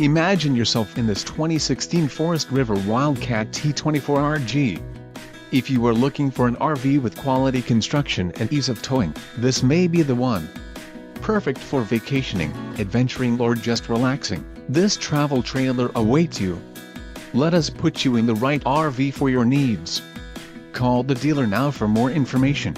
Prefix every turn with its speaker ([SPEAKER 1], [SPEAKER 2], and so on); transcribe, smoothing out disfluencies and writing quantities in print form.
[SPEAKER 1] Imagine yourself in this 2016 Forest River Wildcat T24RG. If you are looking for an RV with quality construction and ease of towing, this may be the one. Perfect for vacationing, adventuring or just relaxing, this travel trailer awaits you. Let us put you in the right RV for your needs. Call the dealer now for more information.